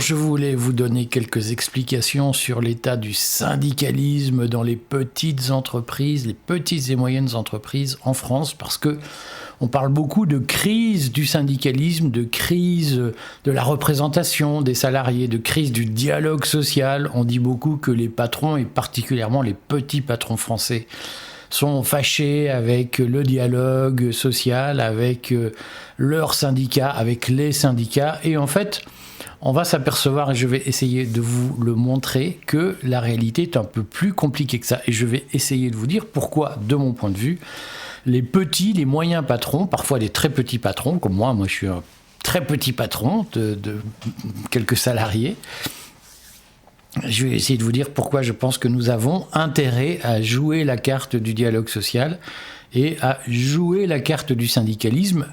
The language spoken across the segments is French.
je voulais vous donner quelques explications sur l'état du syndicalisme dans les petites entreprises, les petites et moyennes entreprises en France, parce que on parle beaucoup de crise du syndicalisme, de crise de la représentation des salariés, de crise du dialogue social. On dit beaucoup que les patrons, et particulièrement les petits patrons français, sont fâchés avec le dialogue social, avec leurs syndicats, avec les syndicats. Et en fait, on va s'apercevoir, et je vais essayer de vous le montrer, que la réalité est un peu plus compliquée que ça. Et je vais essayer de vous dire pourquoi, de mon point de vue, les petits, les moyens patrons, parfois des très petits patrons, comme moi je suis un très petit patron de quelques salariés. Je vais essayer de vous dire pourquoi je pense que nous avons intérêt à jouer la carte du dialogue social et à jouer la carte du syndicalisme.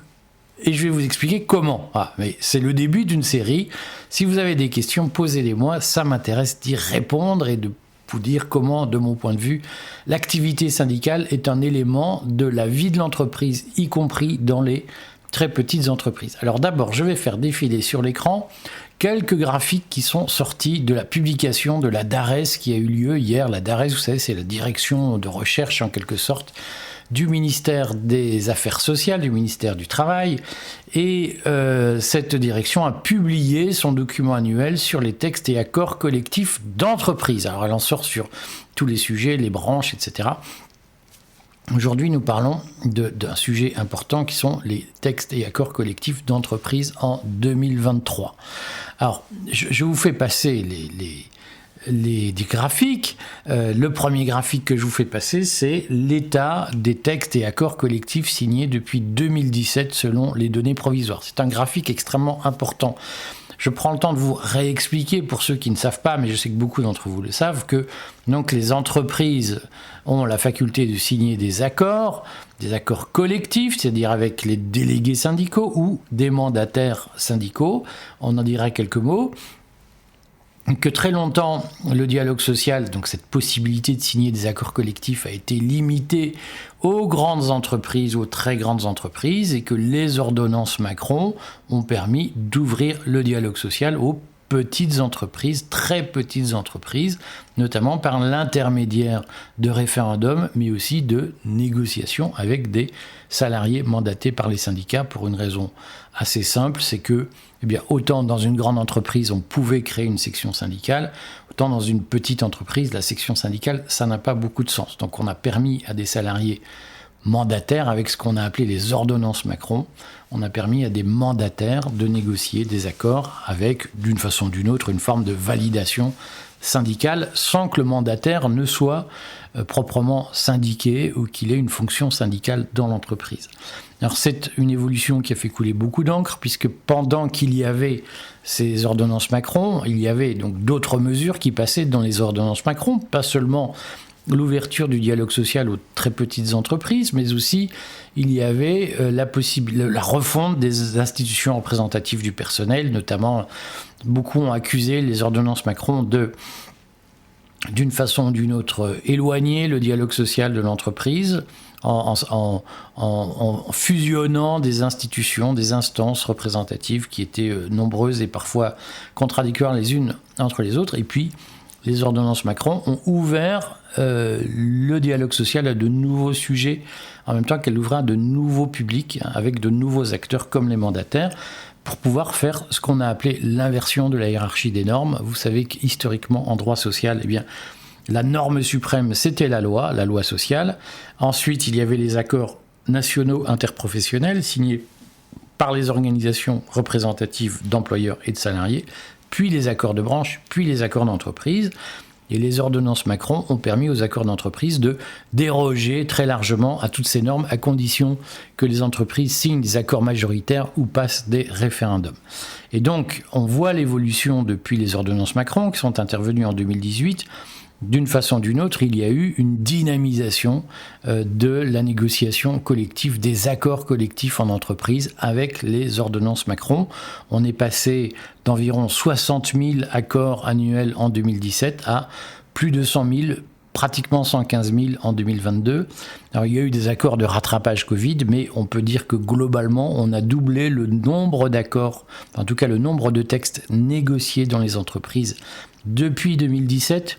Et je vais vous expliquer comment. Mais c'est le début d'une série. Si vous avez des questions, posez-les-moi. Ça m'intéresse d'y répondre et de vous dire comment, de mon point de vue, l'activité syndicale est un élément de la vie de l'entreprise, y compris dans les très petites entreprises. Alors d'abord, je vais faire défiler sur l'écran quelques graphiques qui sont sortis de la publication de la DARES qui a eu lieu hier. La DARES, vous savez, c'est la direction de recherche en quelque sorte du ministère des Affaires sociales, du ministère du Travail. Et cette direction a publié son document annuel sur les textes et accords collectifs d'entreprise. Alors elle en sort sur tous les sujets, les branches, etc. Aujourd'hui, nous parlons d'un sujet important qui sont les textes et accords collectifs d'entreprise en 2023. Alors, je vous fais passer des graphiques. Le premier graphique que je vous fais passer, c'est l'état des textes et accords collectifs signés depuis 2017 selon les données provisoires. C'est un graphique extrêmement important. Je prends le temps de vous réexpliquer pour ceux qui ne savent pas, mais je sais que beaucoup d'entre vous le savent, que donc les entreprises ont la faculté de signer des accords collectifs, c'est-à-dire avec les délégués syndicaux ou des mandataires syndicaux. On en dira quelques mots. Que très longtemps, le dialogue social, donc cette possibilité de signer des accords collectifs, a été limitée aux grandes entreprises, aux très grandes entreprises, et que les ordonnances Macron ont permis d'ouvrir le dialogue social aux petites entreprises, très petites entreprises, notamment par l'intermédiaire de référendums, mais aussi de négociations avec des salariés mandatés par les syndicats pour une raison assez simple, c'est que autant dans une grande entreprise, on pouvait créer une section syndicale, autant dans une petite entreprise, la section syndicale, ça n'a pas beaucoup de sens. Donc on a permis à des salariés mandataires, avec ce qu'on a appelé les ordonnances Macron, on a permis à des mandataires de négocier des accords avec, d'une façon ou d'une autre, une forme de validation syndicale, sans que le mandataire ne soit proprement syndiqué ou qu'il ait une fonction syndicale dans l'entreprise. Alors c'est une évolution qui a fait couler beaucoup d'encre, puisque pendant qu'il y avait ces ordonnances Macron, il y avait donc d'autres mesures qui passaient dans les ordonnances Macron, pas seulement l'ouverture du dialogue social aux très petites entreprises, mais aussi il y avait la refonte des institutions représentatives du personnel, notamment beaucoup ont accusé les ordonnances Macron d'une façon ou d'une autre, éloigner le dialogue social de l'entreprise en fusionnant des institutions, des instances représentatives qui étaient nombreuses et parfois contradictoires les unes entre les autres. Et puis, les ordonnances Macron ont ouvert le dialogue social à de nouveaux sujets, en même temps qu'elle ouvrait à de nouveaux publics, avec de nouveaux acteurs comme les mandataires, pour pouvoir faire ce qu'on a appelé l'inversion de la hiérarchie des normes. Vous savez qu'historiquement, en droit social, la norme suprême, c'était la loi sociale. Ensuite, il y avait les accords nationaux interprofessionnels signés par les organisations représentatives d'employeurs et de salariés, puis les accords de branche, puis les accords d'entreprise. Et les ordonnances Macron ont permis aux accords d'entreprise de déroger très largement à toutes ces normes, à condition que les entreprises signent des accords majoritaires ou passent des référendums. Et donc, on voit l'évolution depuis les ordonnances Macron, qui sont intervenues en 2018. D'une façon ou d'une autre, il y a eu une dynamisation de la négociation collective, des accords collectifs en entreprise avec les ordonnances Macron. On est passé d'environ 60 000 accords annuels en 2017 à plus de 100 000 pratiquement 115 000 en 2022. Alors, il y a eu des accords de rattrapage Covid, mais on peut dire que globalement, on a doublé le nombre d'accords, en tout cas le nombre de textes négociés dans les entreprises depuis 2017,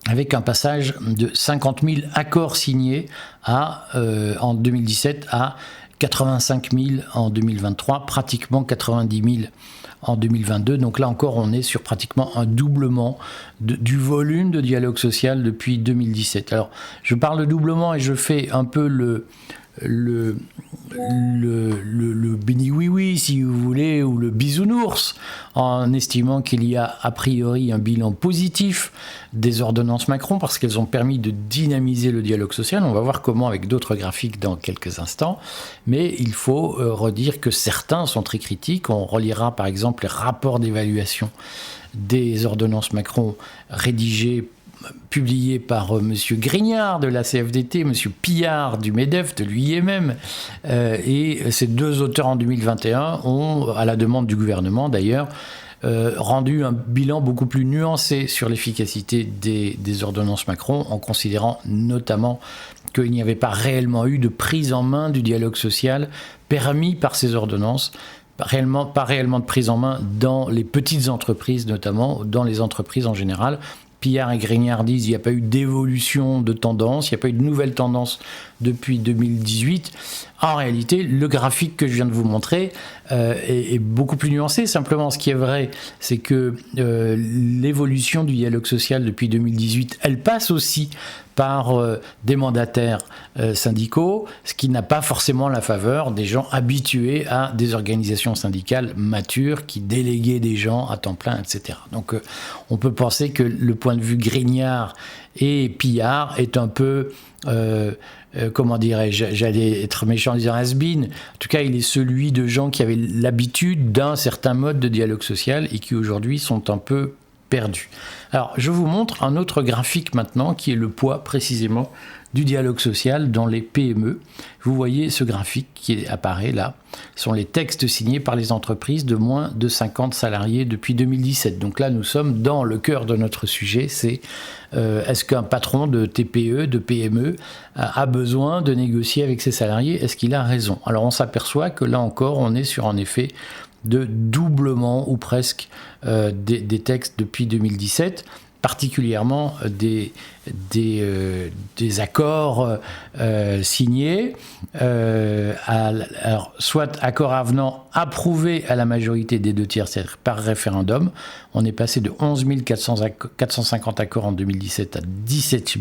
avec un passage de 50 000 accords signés en 2017 à 85 000 en 2023, pratiquement 90 000 en 2022. Donc là encore, on est sur pratiquement un doublement du volume de dialogue social depuis 2017. Alors, je parle de doublement et je fais un peu le béni oui-oui, si vous voulez, ou le bisounours, en estimant qu'il y a a priori un bilan positif des ordonnances Macron, parce qu'elles ont permis de dynamiser le dialogue social. On va voir comment avec d'autres graphiques dans quelques instants. Mais il faut redire que certains sont très critiques. On relira par exemple les rapports d'évaluation des ordonnances Macron rédigés, publié par M. Grignard de la CFDT, M. Pillard du MEDEF, de l'UIMM, et ces deux auteurs en 2021 ont, à la demande du gouvernement d'ailleurs, rendu un bilan beaucoup plus nuancé sur l'efficacité des ordonnances Macron, en considérant notamment qu'il n'y avait pas réellement eu de prise en main du dialogue social permis par ces ordonnances, pas réellement de prise en main dans les petites entreprises, notamment dans les entreprises en général. Pillard et Grignard disent qu'il n'y a pas eu d'évolution de tendance, il n'y a pas eu de nouvelle tendance depuis 2018. En réalité, le graphique que je viens de vous montrer est beaucoup plus nuancé. Simplement, ce qui est vrai, c'est que l'évolution du dialogue social depuis 2018, elle passe aussi par des mandataires syndicaux, ce qui n'a pas forcément la faveur des gens habitués à des organisations syndicales matures qui déléguaient des gens à temps plein, etc. Donc on peut penser que le point de vue Grignard et Pillard est un peu, comment dirais-je, j'allais être méchant en disant has-been. En tout cas, il est celui de gens qui avaient l'habitude d'un certain mode de dialogue social et qui aujourd'hui sont un peu perdus. Alors, je vous montre un autre graphique maintenant qui est le poids précisément du dialogue social dans les PME. Vous voyez ce graphique qui apparaît là. Ce sont les textes signés par les entreprises de moins de 50 salariés depuis 2017. Donc là, nous sommes dans le cœur de notre sujet. C'est est-ce qu'un patron de TPE, de PME, a besoin de négocier avec ses salariés? Est-ce qu'il a raison? Alors on s'aperçoit que là encore, on est sur un effet de doublement ou presque des textes depuis 2017, particulièrement des accords signés, alors, soit accords avenants approuvés à la majorité des 2/3, c'est-à-dire par référendum. On est passé de 11 450 accords en 2017 à 17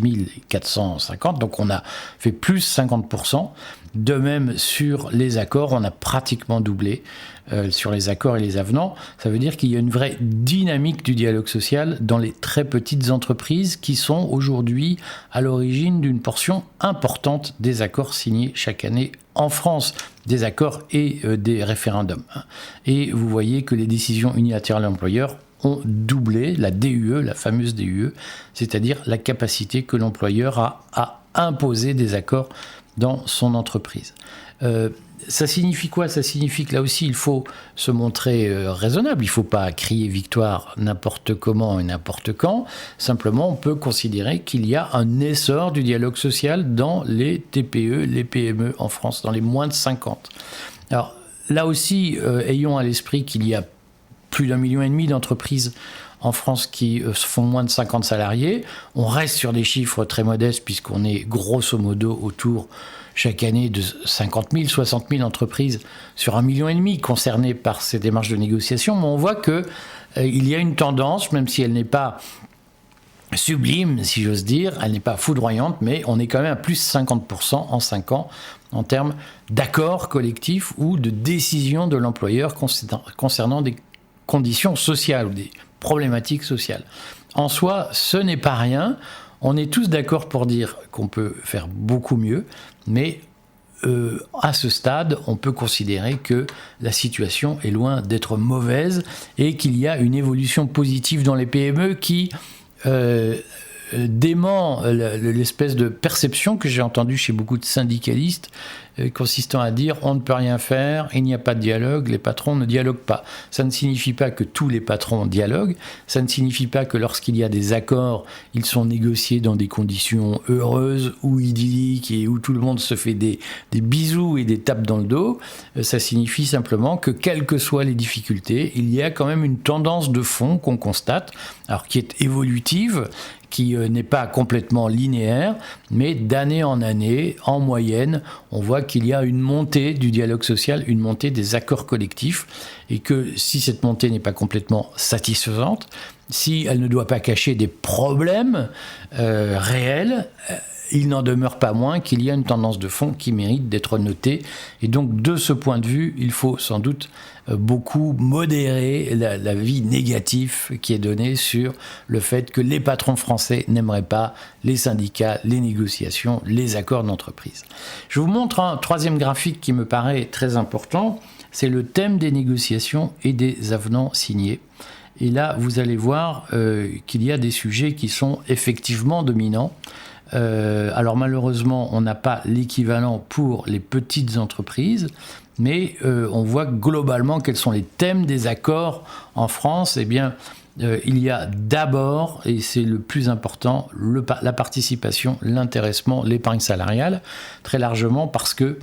450, donc on a fait plus 50%. De même, sur les accords, on a pratiquement doublé sur les accords et les avenants. Ça veut dire qu'il y a une vraie dynamique du dialogue social dans les très petites entreprises qui sont aujourd'hui à l'origine d'une portion importante des accords signés chaque année en France, des accords et des référendums. Et vous voyez que les décisions unilatérales de l'employeur ont doublé la DUE, la fameuse DUE, c'est-à-dire la capacité que l'employeur a à imposer des accords dans son entreprise. Ça signifie quoi? Ça signifie que là aussi, il faut se montrer raisonnable. Il ne faut pas crier victoire n'importe comment et n'importe quand. Simplement, on peut considérer qu'il y a un essor du dialogue social dans les TPE, les PME en France, dans les moins de 50. Alors là aussi, ayons à l'esprit qu'il y a plus d'1,5 million d'entreprises en France qui font moins de 50 salariés. On reste sur des chiffres très modestes puisqu'on est grosso modo autour chaque année de 50 000, 60 000 entreprises sur 1,5 million concernées par ces démarches de négociation. Mais on voit qu'il y a une tendance, même si elle n'est pas sublime, si j'ose dire, elle n'est pas foudroyante, mais on est quand même à plus 50% en 5 ans en termes d'accords collectifs ou de décisions de l'employeur concernant des conditions sociales ou des problématiques sociales. En soi, ce n'est pas rien. On est tous d'accord pour dire qu'on peut faire beaucoup mieux, mais à ce stade, on peut considérer que la situation est loin d'être mauvaise et qu'il y a une évolution positive dans les PME qui dément l'espèce de perception que j'ai entendue chez beaucoup de syndicalistes consistant à dire on ne peut rien faire, il n'y a pas de dialogue, les patrons ne dialoguent pas. Ça ne signifie pas que tous les patrons dialoguent, ça ne signifie pas que lorsqu'il y a des accords, ils sont négociés dans des conditions heureuses ou idylliques et où tout le monde se fait des bisous et des tapes dans le dos. Ça signifie simplement que quelles que soient les difficultés, il y a quand même une tendance de fond qu'on constate, alors qui est évolutive, qui n'est pas complètement linéaire, mais d'année en année, en moyenne, on voit qu'il y a une montée du dialogue social, une montée des accords collectifs, et que si cette montée n'est pas complètement satisfaisante, si elle ne doit pas cacher des problèmes réels, il n'en demeure pas moins qu'il y a une tendance de fond qui mérite d'être notée. Et donc, de ce point de vue, il faut sans doute beaucoup modérer l'avis négatif qui est donné sur le fait que les patrons français n'aimeraient pas les syndicats, les négociations, les accords d'entreprise. Je vous montre un troisième graphique qui me paraît très important. C'est le thème des négociations et des avenants signés. Et là, vous allez voir qu'il y a des sujets qui sont effectivement dominants. Alors malheureusement, on n'a pas l'équivalent pour les petites entreprises, mais on voit globalement quels sont les thèmes des accords en France. Eh bien, il y a d'abord, et c'est le plus important, la participation, l'intéressement, l'épargne salariale, très largement parce que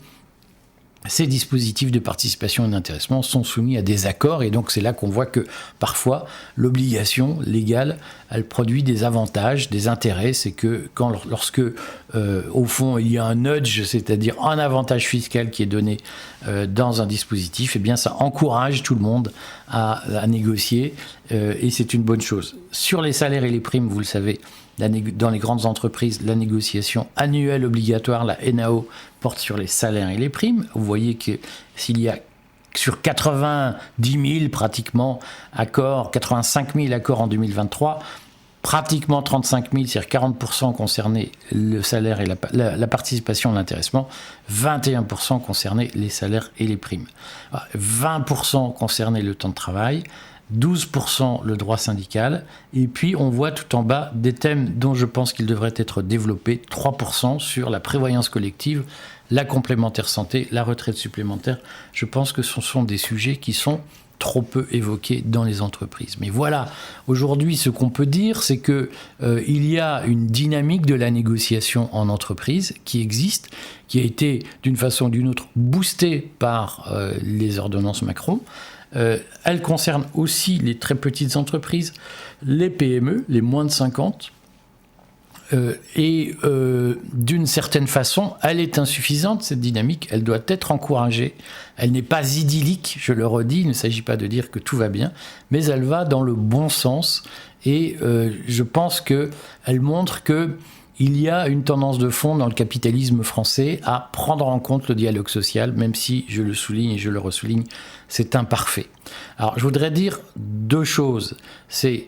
ces dispositifs de participation et d'intéressement sont soumis à des accords, et donc c'est là qu'on voit que parfois l'obligation légale, elle produit des avantages, des intérêts. C'est que lorsque au fond il y a un nudge, c'est-à-dire un avantage fiscal qui est donné dans un dispositif, eh bien ça encourage tout le monde à négocier, et c'est une bonne chose. Sur les salaires et les primes, vous le savez, dans les grandes entreprises, la négociation annuelle obligatoire, la NAO, porte sur les salaires et les primes. Vous voyez que s'il y a sur 90 000 pratiquement accords, 85 000 accords en 2023, pratiquement 35 000, c'est-à-dire 40% concernaient le salaire et la participation à l'intéressement, 21% concernaient les salaires et les primes. 20% concernaient le temps de travail, 12% le droit syndical, et puis on voit tout en bas des thèmes dont je pense qu'ils devraient être développés, 3% sur la prévoyance collective, la complémentaire santé, la retraite supplémentaire. Je pense que ce sont des sujets qui sont trop peu évoqués dans les entreprises. Mais voilà, aujourd'hui, ce qu'on peut dire, c'est que il y a une dynamique de la négociation en entreprise qui existe, qui a été d'une façon ou d'une autre boostée par les ordonnances Macron. Elle concerne aussi les très petites entreprises, les PME, les moins de 50, et d'une certaine façon, elle est insuffisante, cette dynamique, elle doit être encouragée. Elle n'est pas idyllique, je le redis, il ne s'agit pas de dire que tout va bien, mais elle va dans le bon sens, et je pense qu'elle montre que il y a une tendance de fond dans le capitalisme français à prendre en compte le dialogue social, même si, je le souligne et je le ressouligne, c'est imparfait. Alors, je voudrais dire deux choses. C'est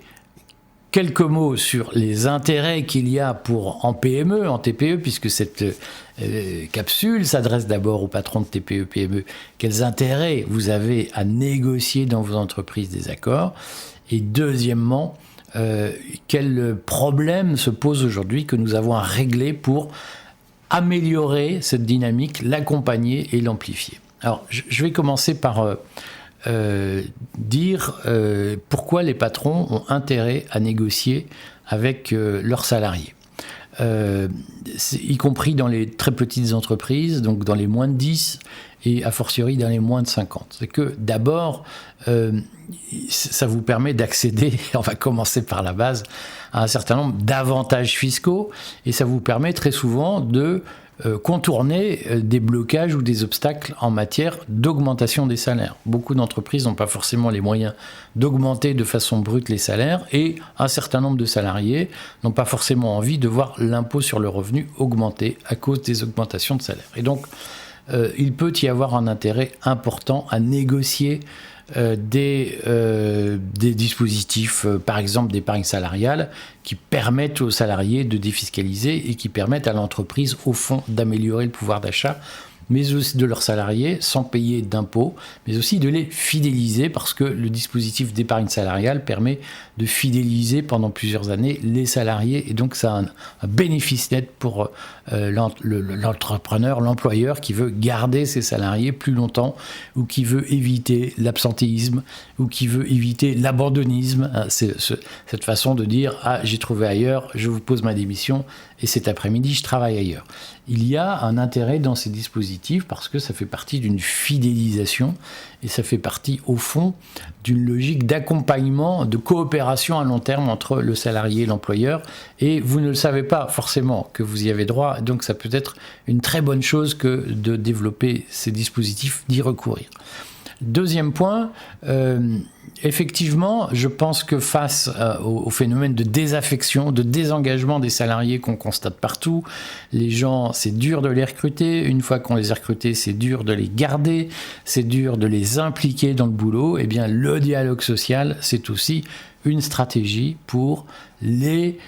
quelques mots sur les intérêts qu'il y a en PME, en TPE, puisque cette capsule s'adresse d'abord aux patrons de TPE, PME. Quels intérêts vous avez à négocier dans vos entreprises des accords? Et deuxièmement, quel problème se pose aujourd'hui que nous avons à régler pour améliorer cette dynamique, l'accompagner et l'amplifier. Alors, je vais commencer par dire pourquoi les patrons ont intérêt à négocier avec leurs salariés. Y compris dans les très petites entreprises, donc dans les moins de 10 et a fortiori dans les moins de 50. C'est que d'abord, ça vous permet d'accéder, on va commencer par la base, à un certain nombre d'avantages fiscaux, et ça vous permet très souvent de contourner des blocages ou des obstacles en matière d'augmentation des salaires. Beaucoup d'entreprises n'ont pas forcément les moyens d'augmenter de façon brute les salaires, et un certain nombre de salariés n'ont pas forcément envie de voir l'impôt sur le revenu augmenter à cause des augmentations de salaire. Et donc, il peut y avoir un intérêt important à négocier des dispositifs, par exemple d'épargne salariale, qui permettent aux salariés de défiscaliser et qui permettent à l'entreprise, au fond, d'améliorer le pouvoir d'achat mais aussi de leurs salariés, sans payer d'impôts, mais aussi de les fidéliser, parce que le dispositif d'épargne salariale permet de fidéliser pendant plusieurs années les salariés, et donc ça a un bénéfice net pour l'entrepreneur, l'employeur qui veut garder ses salariés plus longtemps, ou qui veut éviter l'absentéisme, ou qui veut éviter l'abandonnisme. C'est cette façon de dire « Ah, j'ai trouvé ailleurs, je vous pose ma démission, et cet après-midi, je travaille ailleurs ». Il y a un intérêt dans ces dispositifs parce que ça fait partie d'une fidélisation et ça fait partie, au fond, d'une logique d'accompagnement, de coopération à long terme entre le salarié et l'employeur. Et vous ne le savez pas forcément que vous y avez droit, donc ça peut être une très bonne chose que de développer ces dispositifs, d'y recourir. Deuxième point, effectivement, je pense que face au phénomène de désaffection, de désengagement des salariés qu'on constate partout, les gens, c'est dur de les recruter. Une fois qu'on les a recrutés, c'est dur de les garder, c'est dur de les impliquer dans le boulot. Eh bien, le dialogue social, c'est aussi une stratégie pour les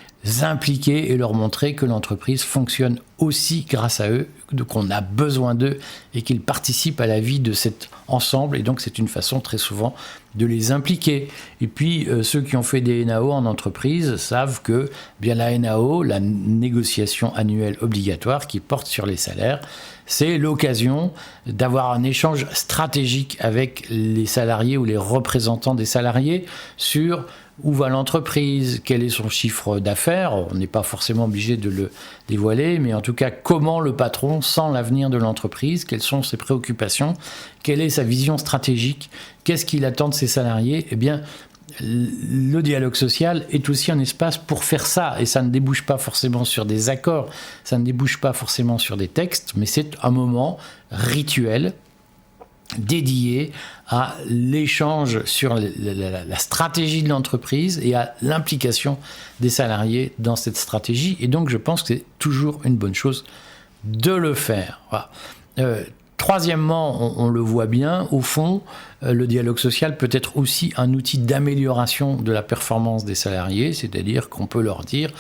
impliquer et leur montrer que l'entreprise fonctionne aussi grâce à eux, qu'on a besoin d'eux et qu'ils participent à la vie de cet ensemble. Et donc, c'est une façon très souvent de les impliquer. Et puis, ceux qui ont fait des NAO en entreprise savent que bien la NAO, la négociation annuelle obligatoire qui porte sur les salaires, c'est l'occasion d'avoir un échange stratégique avec les salariés ou les représentants des salariés sur où va l'entreprise, quel est son chiffre d'affaires. On n'est pas forcément obligé de le dévoiler, mais en tout cas, comment le patron sent l'avenir de l'entreprise, quelles sont ses préoccupations, quelle est sa vision stratégique, qu'est-ce qu'il attend de ses salariés. Eh bien, le dialogue social est aussi un espace pour faire ça, et ça ne débouche pas forcément sur des accords, ça ne débouche pas forcément sur des textes, mais c'est un moment rituel dédié à l'échange sur la stratégie de l'entreprise et à l'implication des salariés dans cette stratégie. Et donc, je pense que c'est toujours une bonne chose de le faire. Voilà. Troisièmement, on le voit bien, au fond, le dialogue social peut être aussi un outil d'amélioration de la performance des salariés, c'est-à-dire qu'on peut leur dire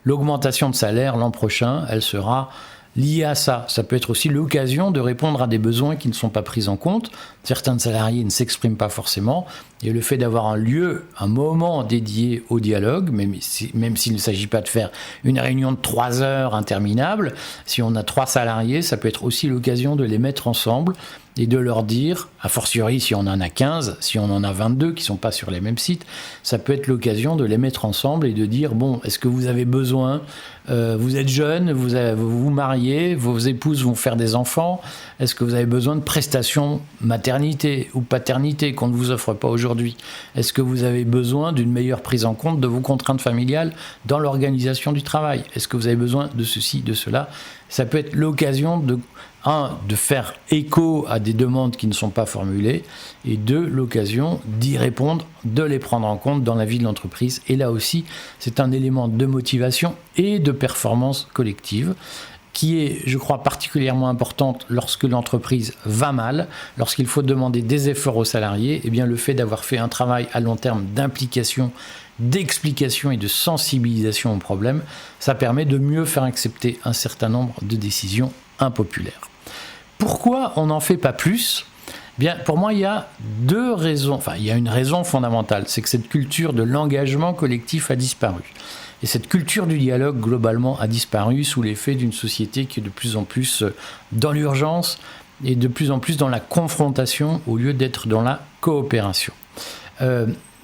l'augmentation de salaire l'an prochain, elle sera lié à ça. Ça peut être aussi l'occasion de répondre à des besoins qui ne sont pas pris en compte. Certains salariés ne s'expriment pas forcément. Et le fait d'avoir un lieu, un moment dédié au dialogue, même s'il ne s'agit pas de faire une réunion de 3 heures interminable, si on a 3 salariés, ça peut être aussi l'occasion de les mettre ensemble et de leur dire, a fortiori si on en a 15, si on en a 22 qui ne sont pas sur les mêmes sites, ça peut être l'occasion de les mettre ensemble et de dire, bon, est-ce que vous avez besoin, vous êtes jeune, vous vous mariez, vos épouses vont faire des enfants, est-ce que vous avez besoin de prestations maternité ou paternité qu'on ne vous offre pas aujourd'hui? Est-ce que vous avez besoin d'une meilleure prise en compte de vos contraintes familiales dans l'organisation du travail? Est-ce que vous avez besoin de ceci, de cela? Ça peut être l'occasion de faire écho à des demandes qui ne sont pas formulées, et 2, l'occasion d'y répondre, de les prendre en compte dans la vie de l'entreprise. Et là aussi, c'est un élément de motivation et de performance collective qui est, je crois, particulièrement importante lorsque l'entreprise va mal, lorsqu'il faut demander des efforts aux salariés. Eh bien, le fait d'avoir fait un travail à long terme d'implication, d'explication et de sensibilisation au problème, ça permet de mieux faire accepter un certain nombre de décisions impopulaires. Pourquoi on n'en fait pas plus ? Bien, pour moi, il y a 2 raisons. Enfin, il y a une raison fondamentale, c'est que cette culture de l'engagement collectif a disparu. Et cette culture du dialogue, globalement, a disparu sous l'effet d'une société qui est de plus en plus dans l'urgence et de plus en plus dans la confrontation au lieu d'être dans la coopération.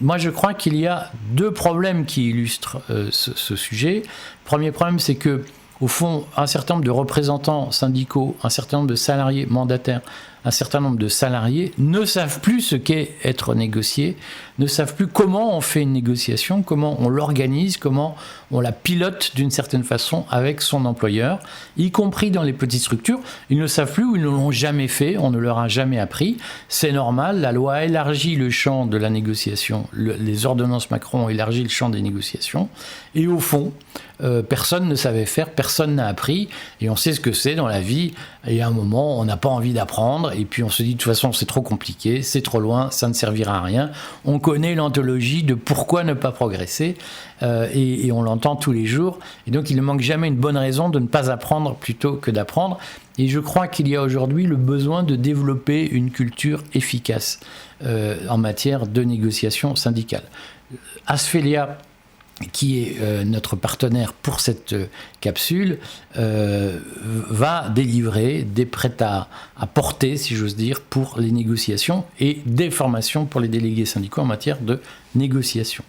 Moi, je crois qu'il y a 2 problèmes qui illustrent ce sujet. Le premier problème, c'est que, au fond, un certain nombre de représentants syndicaux, un certain nombre de salariés mandataires, un certain nombre de salariés ne savent plus ce qu'est être négocié, ne savent plus comment on fait une négociation, comment on l'organise, comment on la pilote d'une certaine façon avec son employeur, y compris dans les petites structures. Ils ne savent plus ou ils ne l'ont jamais fait, on ne leur a jamais appris. C'est normal, la loi a élargi le champ de la négociation, les ordonnances Macron ont élargi le champ des négociations, et au fond, personne ne savait faire, personne n'a appris, et on sait ce que c'est dans la vie. Il y a un moment, on n'a pas envie d'apprendre, et puis on se dit de toute façon c'est trop compliqué, c'est trop loin, ça ne servira à rien. On connaît l'anthologie de pourquoi ne pas progresser, et on l'entend tous les jours, et donc il ne manque jamais une bonne raison de ne pas apprendre plutôt que d'apprendre. Et je crois qu'il y a aujourd'hui le besoin de développer une culture efficace en matière de négociation syndicale. Asphelia, qui est notre partenaire pour cette capsule, va délivrer des prêts à porter, si j'ose dire, pour les négociations et des formations pour les délégués syndicaux en matière de négociation.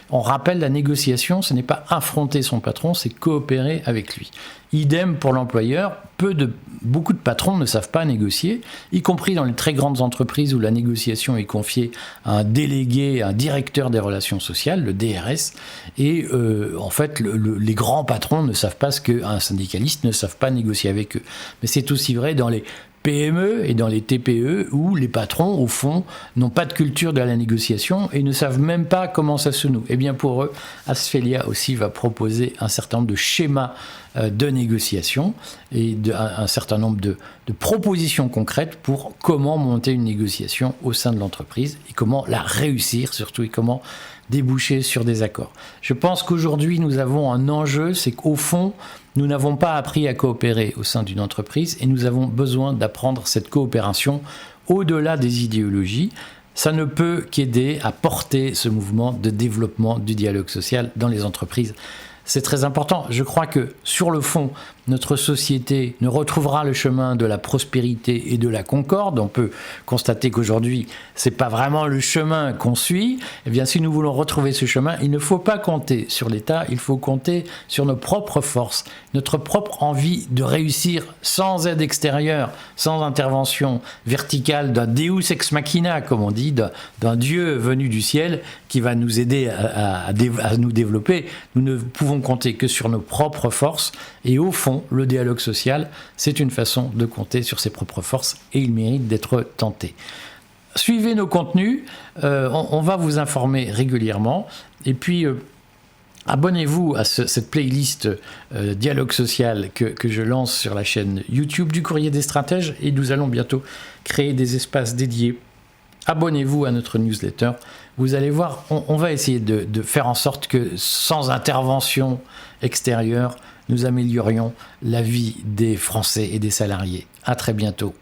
On rappelle, la négociation, ce n'est pas affronter son patron, c'est coopérer avec lui. Idem pour l'employeur, beaucoup de patrons ne savent pas négocier, y compris dans les très grandes entreprises où la négociation est confiée à un délégué, un directeur des relations sociales, le DRS, et en fait les grands patrons ne savent pas ce qu'un syndicaliste, ne savent pas négocier avec eux. Mais c'est aussi vrai dans les PME et dans les TPE où les patrons, au fond, n'ont pas de culture de la négociation et ne savent même pas comment ça se noue. Et bien pour eux, Asphelia aussi va proposer un certain nombre de schémas de négociation et un certain nombre de propositions concrètes pour comment monter une négociation au sein de l'entreprise et comment la réussir surtout, et comment déboucher sur des accords. Je pense qu'aujourd'hui, nous avons un enjeu, c'est qu'au fond, nous n'avons pas appris à coopérer au sein d'une entreprise et nous avons besoin d'apprendre cette coopération au-delà des idéologies. Ça ne peut qu'aider à porter ce mouvement de développement du dialogue social dans les entreprises. C'est très important. Je crois que sur le fond, notre société ne retrouvera le chemin de la prospérité et de la concorde. On peut constater qu'aujourd'hui, c'est pas vraiment le chemin qu'on suit. Eh bien, si nous voulons retrouver ce chemin, il ne faut pas compter sur l'État, il faut compter sur nos propres forces, notre propre envie de réussir sans aide extérieure, sans intervention verticale d'un Deus ex machina, comme on dit, d'un Dieu venu du ciel qui va nous aider à nous développer. Nous ne pouvons compter que sur nos propres forces et au fond, le dialogue social, c'est une façon de compter sur ses propres forces et il mérite d'être tenté. Suivez nos contenus, on va vous informer régulièrement et puis abonnez-vous à cette playlist dialogue social que je lance sur la chaîne YouTube du Courrier des Stratèges et nous allons bientôt créer des espaces dédiés. Abonnez-vous à notre newsletter, vous allez voir, on va essayer de faire en sorte que sans intervention extérieure, nous améliorions la vie des Français et des salariés. À très bientôt.